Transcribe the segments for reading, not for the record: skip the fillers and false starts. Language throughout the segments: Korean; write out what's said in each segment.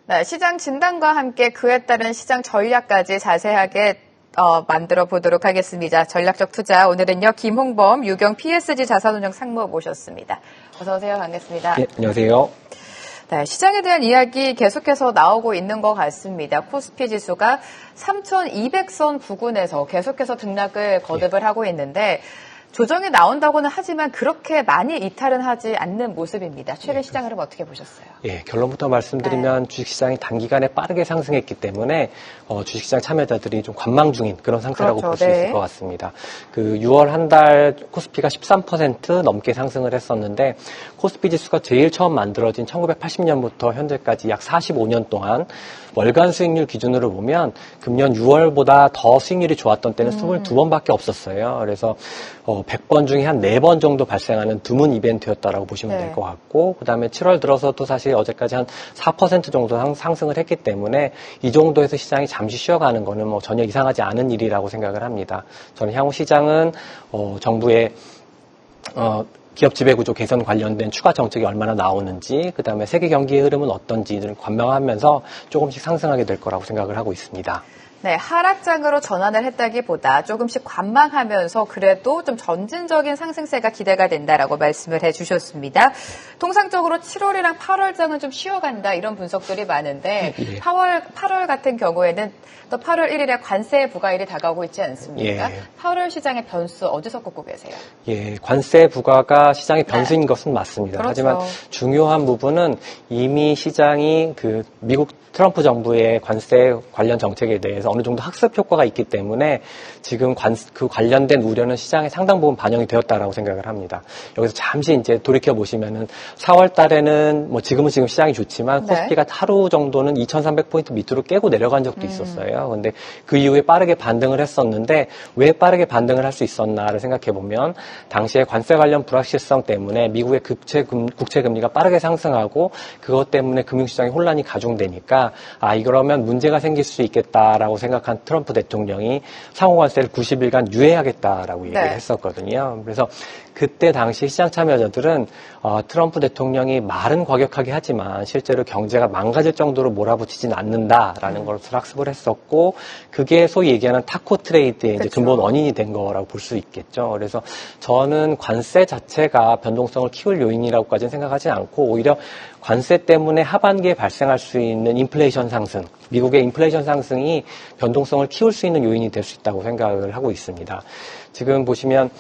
네, 시장 진단과 함께 그에 따른 시장 전략까지 자세하게 만들어 보도록 하겠습니다. 전략적 투자, 오늘은요, 김홍범, 유경 PSG 자산운용 상무 모셨습니다. 어서 오세요. 반갑습니다. 네, 안녕하세요. 네, 시장에 대한 이야기 계속해서 나오고 있는 것 같습니다. 코스피 지수가 3,200선 부근에서 계속해서 등락을 거듭을 하고 있는데 조정이 나온다고는 하지만 그렇게 많이 이탈은 하지 않는 모습입니다. 최근 시장 흐름 어떻게 보셨어요? 예, 결론부터 말씀드리면 주식시장이 단기간에 빠르게 상승했기 때문에 주식시장 참여자들이 좀 관망 중인 그런 상태라고 그렇죠. 볼 수 있을 것 같습니다. 그 6월 한 달 코스피가 13% 넘게 상승을 했었는데 코스피 지수가 제일 처음 만들어진 1980년부터 현재까지 약 45년 동안 월간 수익률 기준으로 보면 금년 6월보다 더 수익률이 좋았던 때는 22번밖에 없었어요. 그래서 100번 중에 한 4번 정도 발생하는 드문 이벤트였다라고 보시면 될 것 같고, 그 다음에 7월 들어서도 사실 어제까지 한 4% 정도 상승을 했기 때문에 이 정도에서 시장이 잠시 쉬어가는 거는 뭐 전혀 이상하지 않은 일이라고 생각을 합니다. 저는 향후 시장은 정부의 기업 지배구조 개선 관련된 추가 정책이 얼마나 나오는지, 그 다음에 세계 경기의 흐름은 어떤지를 관망하면서 조금씩 상승하게 될 거라고 생각을 하고 있습니다. 네, 하락장으로 전환을 했다기보다 조금씩 관망하면서 그래도 좀 점진적인 상승세가 기대가 된다라고 말씀을 해주셨습니다. 통상적으로 7월이랑 8월장은 좀 쉬어간다 이런 분석들이 많은데 예. 8월 같은 경우에는 또 8월 1일에 관세 부과일이 다가오고 있지 않습니까? 예. 8월 시장의 변수 어디서 꼽고 계세요? 예, 관세 부과가 시장의 변수인 네. 것은 맞습니다. 그렇죠. 하지만 중요한 부분은 이미 시장이 미국 트럼프 정부의 관세 관련 정책에 대해서 어느 정도 학습 효과가 있기 때문에 지금 그 관련된 우려는 시장에 상당 부분 반영이 되었다라고 생각을 합니다. 여기서 잠시 이제 돌이켜 보시면은 4월 달에는 뭐 지금 시장이 좋지만 코스피가 하루 정도는 2,300포인트 밑으로 깨고 내려간 적도 있었어요. 근데 그 이후에 빠르게 반등을 했었는데 왜 빠르게 반등을 할 수 있었나를 생각해 보면 당시에 관세 관련 불확실성 때문에 미국의 국채 금리가 빠르게 상승하고 그것 때문에 금융시장의 혼란이 가중되니까 이러면 문제가 생길 수 있겠다라고 생각한 트럼프 대통령이 상호관세를 90일간 유예하겠다라고 얘기를 했었거든요. 그래서 그때 당시 시장 참여자들은 트럼프 대통령이 말은 과격하게 하지만 실제로 경제가 망가질 정도로 몰아붙이진 않는다라는 것을 학습을 했었고 그게 소위 얘기하는 타코 트레이드의 이제 근본 원인이 된 거라고 볼 수 있겠죠. 그래서 저는 관세 자체가 변동성을 키울 요인이라고까지는 생각하지 않고 오히려 관세 때문에 하반기에 발생할 수 있는 인플레이션 상승, 미국의 인플레이션 상승이 변동성을 키울 수 있는 요인이 될 수 있다고 생각을 하고 있습니다. 지금 보시면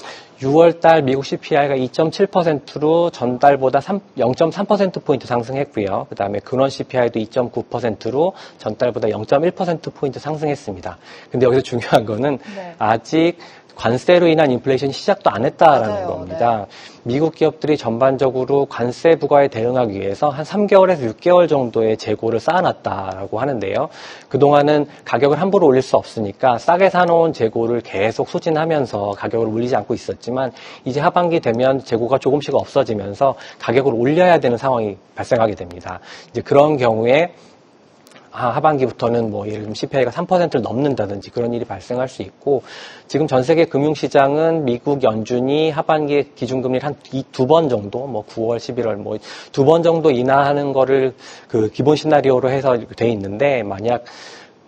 6월 달 미국 CPI가 2.7%로 전달보다 0.3%포인트 상승했고요. 그 다음에 근원 CPI도 2.9%로 전달보다 0.1%포인트 상승했습니다. 근데 여기서 중요한 거는 아직 관세로 인한 인플레이션이 시작도 안 했다라는 겁니다. 미국 기업들이 전반적으로 관세 부과에 대응하기 위해서 한 3개월에서 6개월 정도의 재고를 쌓아놨다라고 하는데요. 그동안은 가격을 함부로 올릴 수 없으니까 싸게 사놓은 재고를 계속 소진하면서 가격을 올리지 않고 있었지만 이제 하반기 되면 재고가 조금씩 없어지면서 가격을 올려야 되는 상황이 발생하게 됩니다. 이제 그런 경우에 하반기부터는 뭐 예를 들면 CPI가 3%를 넘는다든지 그런 일이 발생할 수 있고 지금 전 세계 금융시장은 미국 연준이 하반기에 기준금리를 한 2번 정도 뭐 9월, 11월 뭐 2번 정도 인하하는 거를 그 기본 시나리오로 해서 돼 있는데 만약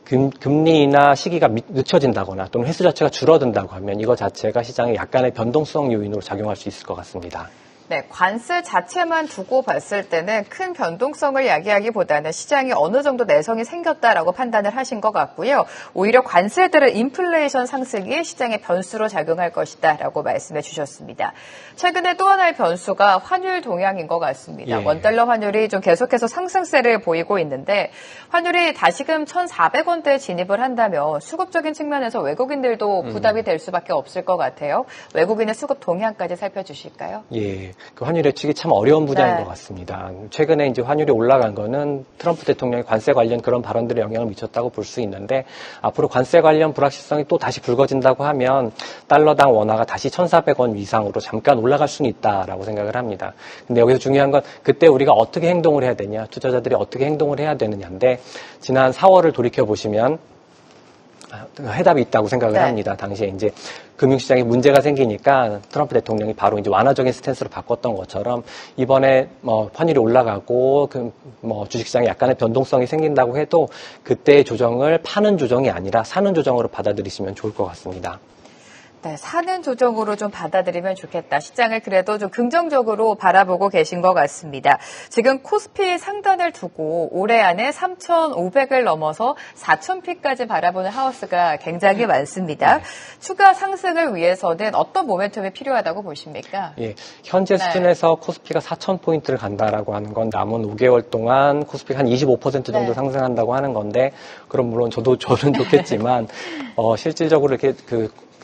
금리 인하 시기가 늦춰진다거나 또는 횟수 자체가 줄어든다고 하면 이거 자체가 시장에 약간의 변동성 요인으로 작용할 수 있을 것 같습니다. 네, 관세 자체만 두고 봤을 때는 큰 변동성을 야기하기보다는 시장이 어느 정도 내성이 생겼다라고 판단을 하신 것 같고요. 오히려 관세들은 인플레이션 상승이 시장의 변수로 작용할 것이다라고 말씀해 주셨습니다. 최근에 또 하나의 변수가 환율 동향인 것 같습니다. 원달러 환율이 좀 계속해서 상승세를 보이고 있는데 환율이 다시금 1,400원대에 진입을 한다면 수급적인 측면에서 외국인들도 부담이 될 수밖에 없을 것 같아요. 외국인의 수급 동향까지 살펴주실까요? 예. 그 환율 예측이 참 어려운 분야인 것 같습니다. 최근에 이제 환율이 올라간 거는 트럼프 대통령의 관세 관련 그런 발언들에 영향을 미쳤다고 볼 수 있는데 앞으로 관세 관련 불확실성이 또 다시 불거진다고 하면 달러당 원화가 다시 1,400원 이상으로 잠깐 올라갈 수는 있다라고 생각을 합니다. 근데 여기서 중요한 건 그때 우리가 어떻게 행동을 해야 되냐, 투자자들이 어떻게 행동을 해야 되느냐인데 지난 4월을 돌이켜 보시면 해답이 있다고 생각을 네. 합니다. 당시에 이제 금융시장에 문제가 생기니까 트럼프 대통령이 바로 이제 완화적인 스탠스로 바꿨던 것처럼 이번에 뭐 환율이 올라가고 뭐 주식시장에 약간의 변동성이 생긴다고 해도 그때의 조정을 파는 조정이 아니라 사는 조정으로 받아들이시면 좋을 것 같습니다. 네, 사는 조정으로 좀 받아들이면 좋겠다. 시장을 그래도 좀 긍정적으로 바라보고 계신 것 같습니다. 지금 코스피 상단을 두고 올해 안에 3,500을 넘어서 4,000피까지 바라보는 하우스가 굉장히 많습니다. 추가 상승을 위해서는 어떤 모멘텀이 필요하다고 보십니까? 예, 현재 수준에서 코스피가 4,000포인트를 간다라고 하는 건 남은 5개월 동안 코스피가 한 25% 정도 상승한다고 하는 건데, 그럼 물론 저는 좋겠지만, 실질적으로 이렇게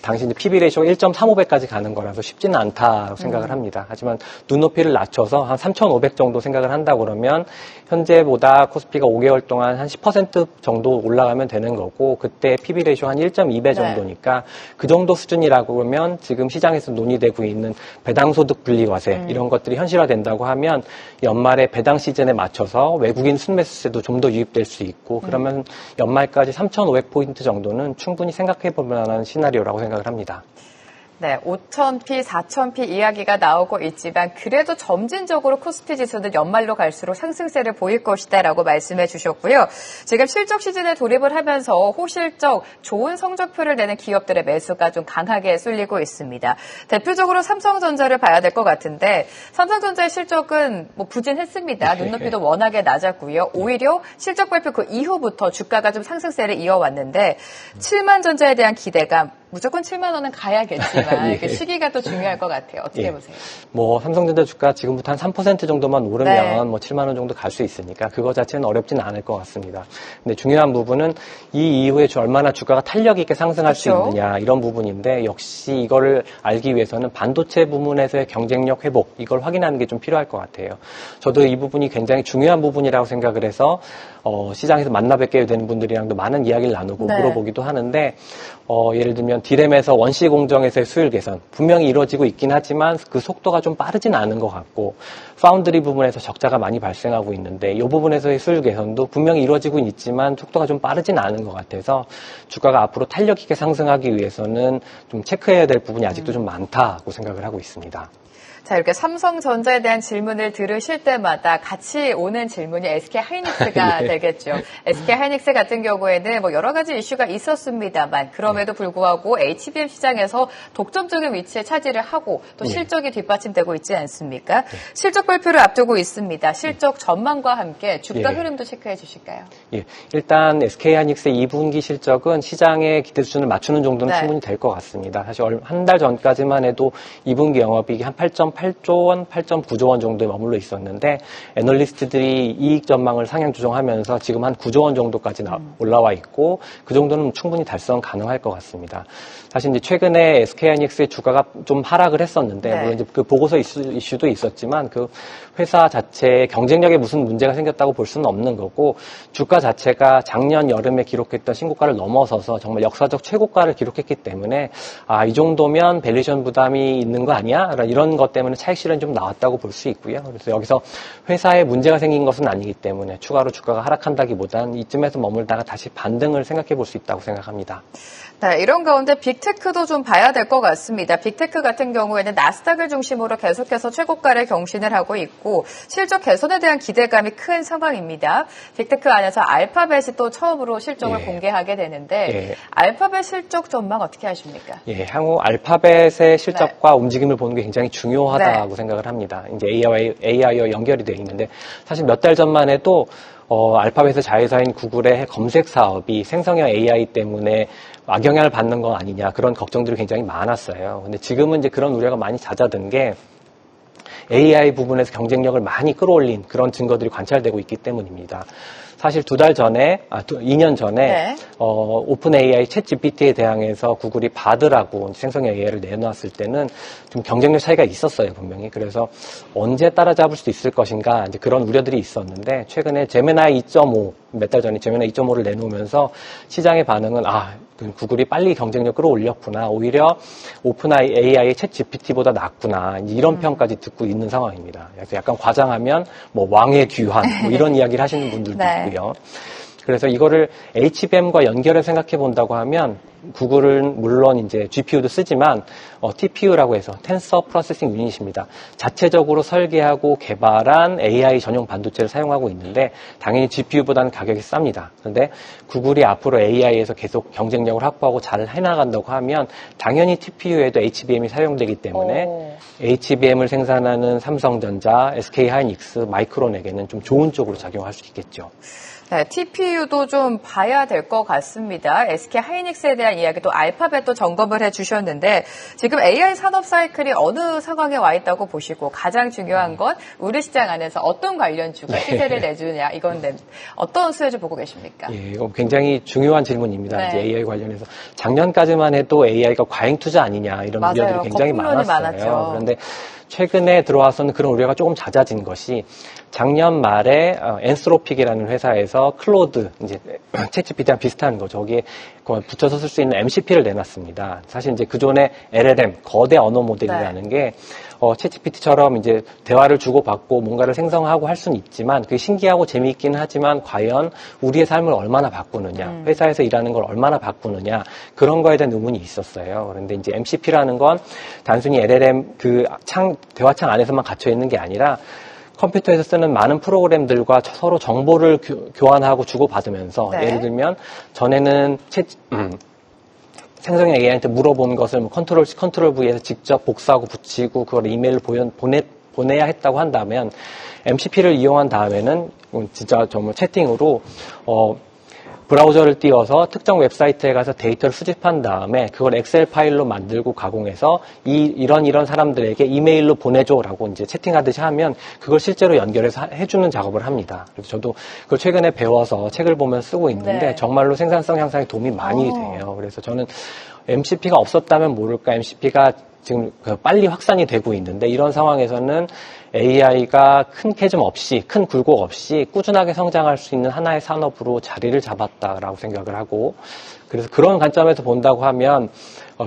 당시 이제 PB 레이쇼가 1.35배까지 가는 거라서 쉽지는 않다고 생각을 합니다. 하지만 눈높이를 낮춰서 한 3,500 정도 생각을 한다 그러면 현재보다 코스피가 5개월 동안 한 10% 정도 올라가면 되는 거고, 그때 PB 레이쇼 한 1.2배 정도니까 그 정도 수준이라고 그러면 지금 시장에서 논의되고 있는 배당소득 분리과세 이런 것들이 현실화된다고 하면 연말에 배당 시즌에 맞춰서 외국인 순매수세도 좀 더 유입될 수 있고, 그러면 연말까지 3,500포인트 정도는 충분히 생각해 볼 만한 시나리오라고 생각을 합니다. 네, 5,000피, 4,000피 이야기가 나오고 있지만 그래도 점진적으로 코스피 지수는 연말로 갈수록 상승세를 보일 것이다라고 말씀해 주셨고요. 지금 실적 시즌에 돌입을 하면서 호실적 좋은 성적표를 내는 기업들의 매수가 좀 강하게 쏠리고 있습니다. 대표적으로 삼성전자를 봐야 될 것 같은데 삼성전자의 실적은 뭐 부진했습니다. 눈높이도 워낙에 낮았고요. 오히려 실적 발표 그 이후부터 주가가 좀 상승세를 이어왔는데 7만 전자에 대한 기대감 무조건 7만 원은 가야겠지만 그 시기가 또 중요할 것 같아요. 어떻게 보세요? 뭐 삼성전자 주가 지금부터 한 3% 정도만 오르면 뭐 7만 원 정도 갈 수 있으니까 그거 자체는 어렵지는 않을 것 같습니다. 근데 중요한 부분은 이 이후에 얼마나 주가가 탄력 있게 상승할 수 있느냐 이런 부분인데, 역시 이거를 알기 위해서는 반도체 부문에서의 경쟁력 회복 이걸 확인하는 게 좀 필요할 것 같아요. 저도 이 부분이 굉장히 중요한 부분이라고 생각을 해서 시장에서 만나 뵙게 되는 분들이랑도 많은 이야기를 나누고 물어보기도 하는데, 예를 들면 디램에서 원시 공정에서의 수율 개선 분명히 이루어지고 있긴 하지만 그 속도가 좀 빠르진 않은 것 같고, 파운드리 부분에서 적자가 많이 발생하고 있는데 이 부분에서의 수율 개선도 분명히 이루어지고 있지만 속도가 좀 빠르진 않은 것 같아서 주가가 앞으로 탄력 있게 상승하기 위해서는 좀 체크해야 될 부분이 아직도 좀 많다고 생각을 하고 있습니다. 자, 이렇게 삼성전자에 대한 질문을 들으실 때마다 같이 오는 질문이 SK하이닉스가 되겠죠. SK하이닉스 같은 경우에는 뭐 여러 가지 이슈가 있었습니다만 그럼에도 불구하고 HBM 시장에서 독점적인 위치에 차지를 하고 또 실적이 뒷받침되고 있지 않습니까? 실적 발표를 앞두고 있습니다. 실적 전망과 함께 주가 흐름도 체크해 주실까요? 예, 일단 SK하이닉스의 2분기 실적은 시장의 기대 수준을 맞추는 정도는 충분히 될 것 같습니다. 사실 한 달 전까지만 해도 2분기 영업이익이 한 8.8조 원, 8.9조 원 정도에 머물러 있었는데 애널리스트들이 이익 전망을 상향 조정하면서 지금 한 9조 원 정도까지 올라와 있고, 그 정도는 충분히 달성 가능할 것 같습니다. 사실 이제 최근에 SK하이닉스의 주가가 좀 하락을 했었는데 물론 이제 그 보고서 이슈도 있었지만 그 회사 자체의 경쟁력에 무슨 문제가 생겼다고 볼 수는 없는 거고, 주가 자체가 작년 여름에 기록했던 신고가를 넘어서서 정말 역사적 최고가를 기록했기 때문에 이 정도면 밸류에이션 부담이 있는 거 아니야? 이런 것 때문에 차익 실현이 좀 나왔다고 볼 수 있고요. 그래서 여기서 회사에 문제가 생긴 것은 아니기 때문에 추가로 주가가 하락한다기보다는 이쯤에서 머물다가 다시 반등을 생각해 볼 수 있다고 생각합니다. 네, 이런 가운데 빅테크도 좀 봐야 될 것 같습니다. 빅테크 같은 경우에는 나스닥을 중심으로 계속해서 최고가를 경신을 하고 있고 실적 개선에 대한 기대감이 큰 상황입니다. 빅테크 안에서 알파벳이 또 처음으로 실적을 공개하게 되는데 알파벳 실적 전망 어떻게 하십니까? 예, 향후 알파벳의 실적과 움직임을 보는 게 굉장히 중요하다고 생각을 합니다. 이제 AI와 연결이 되어 있는데 사실 몇 달 전만 해도 알파벳의 자회사인 구글의 검색 사업이 생성형 AI 때문에 악영향을 받는 거 아니냐 그런 걱정들이 굉장히 많았어요. 근데 지금은 이제 그런 우려가 많이 잦아든 게 AI 부분에서 경쟁력을 많이 끌어올린 그런 증거들이 관찰되고 있기 때문입니다. 사실 2년 전에 오픈 AI 챗 GPT에 대항해서 구글이 바드라고 생성형 AI를 내놓았을 때는 좀 경쟁력 차이가 있었어요, 분명히. 그래서 언제 따라잡을 수 있을 것인가 이제 그런 우려들이 있었는데 최근에 제미나이 2.5 몇 달 전에 제미나이 2.5를 내놓으면서 시장의 반응은 구글이 빨리 경쟁력 끌어올렸구나. 오히려 오픈 AI의 챗 GPT보다 낫구나. 이런 평까지 듣고 있는 상황입니다. 그래서 약간 과장하면 뭐 왕의 귀환 뭐 이런 이야기를 하시는 분들도 있고요. 그래서 이거를 HBM과 연결해 생각해 본다고 하면 구글은 물론 이제 GPU도 쓰지만 TPU라고 해서 텐서 프로세싱 유닛입니다. 자체적으로 설계하고 개발한 AI 전용 반도체를 사용하고 있는데 당연히 GPU보다는 가격이 쌉니다. 그런데 구글이 앞으로 AI에서 계속 경쟁력을 확보하고 잘 해나간다고 하면 당연히 TPU에도 HBM이 사용되기 때문에 HBM을 생산하는 삼성전자, SK하이닉스, 마이크론에게는 좀 좋은 쪽으로 작용할 수 있겠죠. 네, TPU도 좀 봐야 될 것 같습니다. SK 하이닉스에 대한 이야기도 알파벳도 점검을 해주셨는데 지금 AI 산업 사이클이 어느 상황에 와 있다고 보시고 가장 중요한 건 우리 시장 안에서 어떤 관련주가 시세를 내주냐 이건 어떤 수혜주 보고 계십니까? 예, 이거 굉장히 중요한 질문입니다. 네. 이제 AI 관련해서 작년까지만 해도 AI가 과잉 투자 아니냐 이런 맞아요. 우려들이 굉장히 거품론이 많았어요. 많았죠. 그런데 최근에 들어와서는 그런 우려가 조금 잦아진 것이 작년 말에 엔스로픽이라는 회사에서 클로드, 이제 챗GPT랑 비슷한 거, 저기에 붙여서 쓸 수 있는 MCP를 내놨습니다. 사실 이제 그전에 LLM, 거대 언어 모델이라는 게 챗GPT처럼 이제 대화를 주고받고 뭔가를 생성하고 할 수는 있지만 그게 신기하고 재미있기는 하지만 과연 우리의 삶을 얼마나 바꾸느냐, 회사에서 일하는 걸 얼마나 바꾸느냐 그런 거에 대한 의문이 있었어요. 그런데 이제 MCP라는 건 단순히 LLM 대화창 안에서만 갇혀 있는 게 아니라 컴퓨터에서 쓰는 많은 프로그램들과 서로 정보를 교환하고 주고받으면서 네. 예를 들면 전에는 생성형 AI한테 물어본 것을 뭐 컨트롤 V에서 직접 복사하고 붙이고 그걸 이메일로 보내야 했다고 한다면 MCP를 이용한 다음에는 진짜 정말 채팅으로 브라우저를 띄워서 특정 웹사이트에 가서 데이터를 수집한 다음에 그걸 엑셀 파일로 만들고 가공해서 이런 사람들에게 이메일로 보내줘라고 이제 채팅하듯이 하면 그걸 실제로 연결해서 해주는 작업을 합니다. 그래서 저도 그걸 최근에 배워서 책을 보면 쓰고 있는데 네. 정말로 생산성 향상에 도움이 많이 돼요. 그래서 저는 MCP가 없었다면 모를까 MCP가 지금 빨리 확산이 되고 있는데 이런 상황에서는 AI가 큰 캐즘 없이, 큰 굴곡 없이 꾸준하게 성장할 수 있는 하나의 산업으로 자리를 잡았다라고 생각을 하고 그래서 그런 관점에서 본다고 하면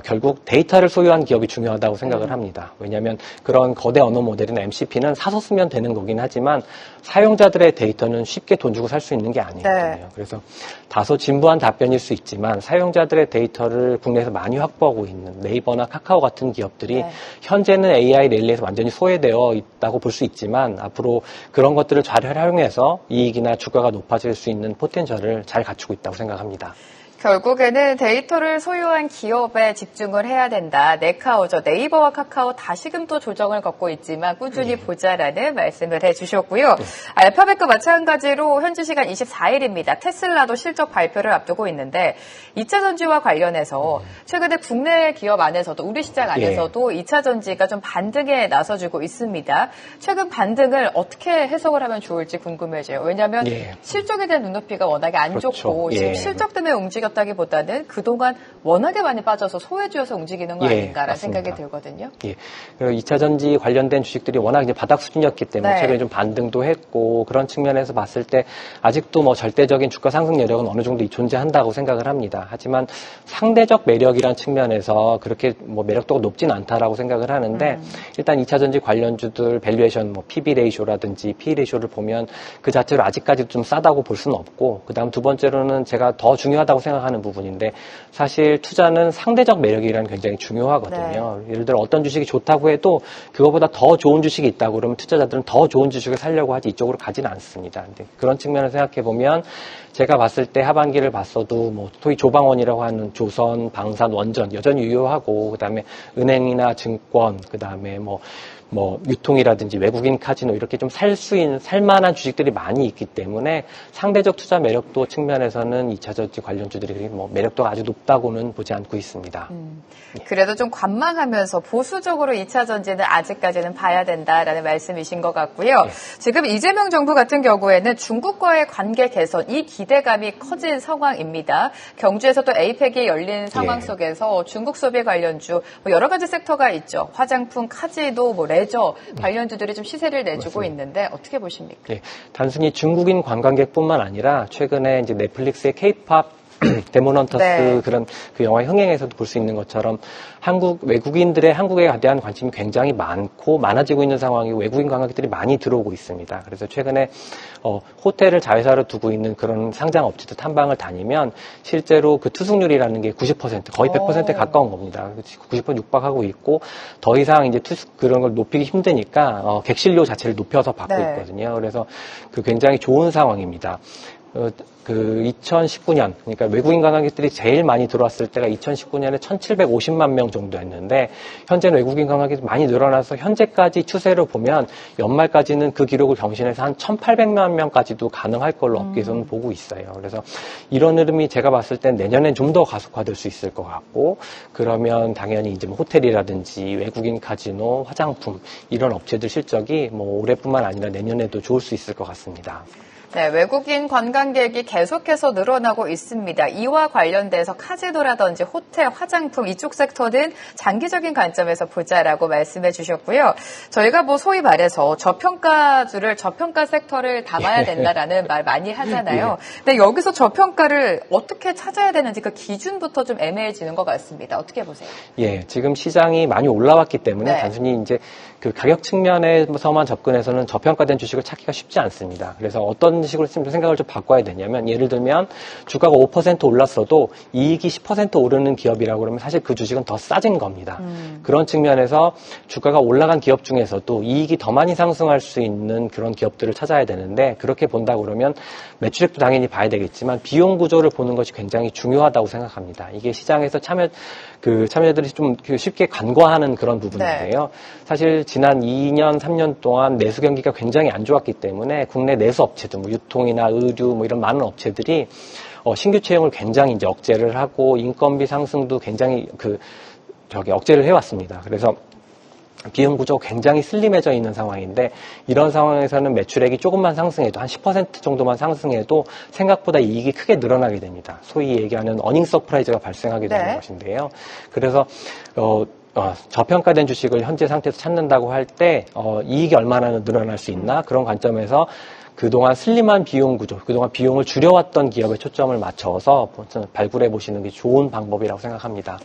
결국 데이터를 소유한 기업이 중요하다고 생각을 합니다. 왜냐하면 그런 거대 언어 모델이나 MCP는 사서 쓰면 되는 거긴 하지만 사용자들의 데이터는 쉽게 돈 주고 살 수 있는 게 아니거든요. 네. 그래서 다소 진부한 답변일 수 있지만 사용자들의 데이터를 국내에서 많이 확보하고 있는 네이버나 카카오 같은 기업들이 네. 현재는 AI 랠리에서 완전히 소외되어 있다고 볼 수 있지만 앞으로 그런 것들을 잘 활용해서 이익이나 주가가 높아질 수 있는 포텐셜을 잘 갖추고 있다고 생각합니다. 결국에는 데이터를 소유한 기업에 집중을 해야 된다. 네카오죠. 네이버와 카카오 다시금 또 조정을 걷고 있지만 꾸준히 보자라는 말씀을 해주셨고요. 알파벳과 마찬가지로 현지 시간 24일입니다. 테슬라도 실적 발표를 앞두고 있는데 2차 전지와 관련해서 최근에 국내 기업 안에서도 우리 시장 안에서도 2차 전지가 좀 반등에 나서주고 있습니다. 최근 반등을 어떻게 해석을 하면 좋을지 궁금해져요. 왜냐하면 실적에 대한 눈높이가 워낙에 안 그렇죠. 좋고 지금 실적 때문에 움직였다기보다는 그동안 워낙에 많이 빠져서 소외주여서 움직이는 거 아닌가라는 맞습니다. 생각이 들거든요. 예. 그리고 2차 전지 관련된 주식들이 워낙 이제 바닥 수준이었기 때문에 네. 최근에 좀 반등도 했고 그런 측면에서 봤을 때 아직도 뭐 절대적인 주가 상승 여력은 어느 정도 존재한다고 생각을 합니다. 하지만 상대적 매력이라는 측면에서 그렇게 뭐 매력도가 높진 않다라고 생각을 하는데 일단 2차 전지 관련주들 밸류에이션 뭐 PB 레이쇼라든지 PE 레이쇼를 보면 그 자체로 아직까지 좀 싸다고 볼 수는 없고 그다음 두 번째로는 제가 더 중요하다고 생각하는 부분인데 사실 투자는 상대적 매력이라는 굉장히 중요하거든요. 예를 들어 어떤 주식이 좋다고 해도 그거보다 더 좋은 주식이 있다고 그러면 투자자들은 더 좋은 주식을 살려고 하지 이쪽으로 가지는 않습니다. 근데 그런 측면을 생각해 보면 제가 봤을 때 하반기를 봤어도 뭐 소위 조방원이라고 하는 조선, 방산, 원전 여전히 유효하고 그다음에 은행이나 증권 그다음에 뭐 유통이라든지 외국인 카지노 이렇게 좀 살만한 주식들이 많이 있기 때문에 상대적 투자 매력도 측면에서는 2차 전지 관련주들이 뭐 매력도가 아주 높다고는 보지 않고 있습니다. 그래도 좀 관망하면서 보수적으로 2차 전지는 아직까지는 봐야 된다라는 말씀이신 것 같고요. 지금 이재명 정부 같은 경우에는 중국과의 관계 개선 이 기대감이 커진 상황입니다. 경주에서도 APEC이 열린 상황 속에서 중국 소비 관련주 여러 가지 섹터가 있죠. 화장품, 카지노, 레저 관련주들이 좀 시세를 내주고 맞습니다. 있는데 어떻게 보십니까? 단순히 중국인 관광객뿐만 아니라 최근에 이제 넷플릭스의 K-팝 데몬헌터스 네. 그런 그 영화 흥행에서도 볼 수 있는 것처럼 외국인들의 한국에 대한 관심이 굉장히 많아지고 있는 상황이고 외국인 관광객들이 많이 들어오고 있습니다. 그래서 최근에 호텔을 자회사로 두고 있는 그런 상장 업체들 탐방을 다니면 실제로 그 투숙률이라는 게 90% 거의 100%에 가까운 겁니다. 90% 육박하고 있고 더 이상 이제 그런 걸 높이기 힘드니까 객실료 자체를 높여서 받고 네. 있거든요. 그래서 그 굉장히 좋은 상황입니다. 그 2019년, 그러니까 외국인 관광객들이 제일 많이 들어왔을 때가 2019년에 1,750만 명 정도였는데 현재는 외국인 관광객이 많이 늘어나서 현재까지 추세로 보면 연말까지는 그 기록을 경신해서 한 1,800만 명까지도 가능할 걸로 업계에서는 보고 있어요. 그래서 이런 흐름이 제가 봤을 땐 내년엔 좀 더 가속화될 수 있을 것 같고 그러면 당연히 이제 뭐 호텔이라든지 외국인 카지노, 화장품 이런 업체들 실적이 뭐 올해뿐만 아니라 내년에도 좋을 수 있을 것 같습니다. 네, 외국인 관광객이 계속해서 늘어나고 있습니다. 이와 관련돼서 카지노라든지 호텔, 화장품 이쪽 섹터는 장기적인 관점에서 보자라고 말씀해 주셨고요. 저희가 뭐 소위 말해서 저평가 섹터를 담아야 된다라는 말 많이 하잖아요. 근데 여기서 저평가를 어떻게 찾아야 되는지 그 기준부터 좀 애매해지는 것 같습니다. 어떻게 보세요? 예, 지금 시장이 많이 올라왔기 때문에 네. 단순히 이제 그 가격 측면에서만 접근해서는 저평가된 주식을 찾기가 쉽지 않습니다. 그래서 어떤 식으로 생각을 좀 바꿔야 되냐면 예를 들면 주가가 5% 올랐어도 이익이 10% 오르는 기업이라고 그러면 사실 그 주식은 더 싸진 겁니다. 그런 측면에서 주가가 올라간 기업 중에서도 이익이 더 많이 상승할 수 있는 그런 기업들을 찾아야 되는데 그렇게 본다고 그러면 매출액도 당연히 봐야 되겠지만 비용 구조를 보는 것이 굉장히 중요하다고 생각합니다. 이게 시장에서 참여자들이 좀 쉽게 간과하는 그런 부분인데요. 네. 사실 지난 2년, 3년 동안 내수 경기가 굉장히 안 좋았기 때문에 국내 내수 업체들, 뭐 유통이나 의류, 뭐 이런 많은 업체들이 신규 채용을 굉장히 이제 억제를 하고 인건비 상승도 굉장히 억제를 해왔습니다. 그래서 비용 구조가 굉장히 슬림해져 있는 상황인데 이런 상황에서는 매출액이 조금만 상승해도 한 10% 정도만 상승해도 생각보다 이익이 크게 늘어나게 됩니다. 소위 얘기하는 어닝 서프라이즈가 발생하게 되는 네. 것인데요. 그래서 저평가된 주식을 현재 상태에서 찾는다고 할 때 이익이 얼마나 늘어날 수 있나 그런 관점에서 그동안 슬림한 비용 구조, 그동안 비용을 줄여왔던 기업에 초점을 맞춰서 발굴해 보시는 게 좋은 방법이라고 생각합니다.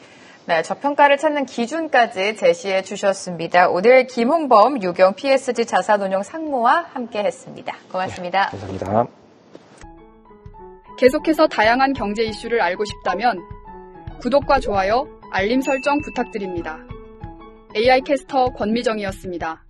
네, 저평가를 찾는 기준까지 제시해 주셨습니다. 오늘 김홍범 유경 PSG 자산운용 상무와 함께했습니다. 고맙습니다. 네, 감사합니다. 계속해서 다양한 경제 이슈를 알고 싶다면 구독과 좋아요, 알림 설정 부탁드립니다. AI 캐스터 권미정이었습니다.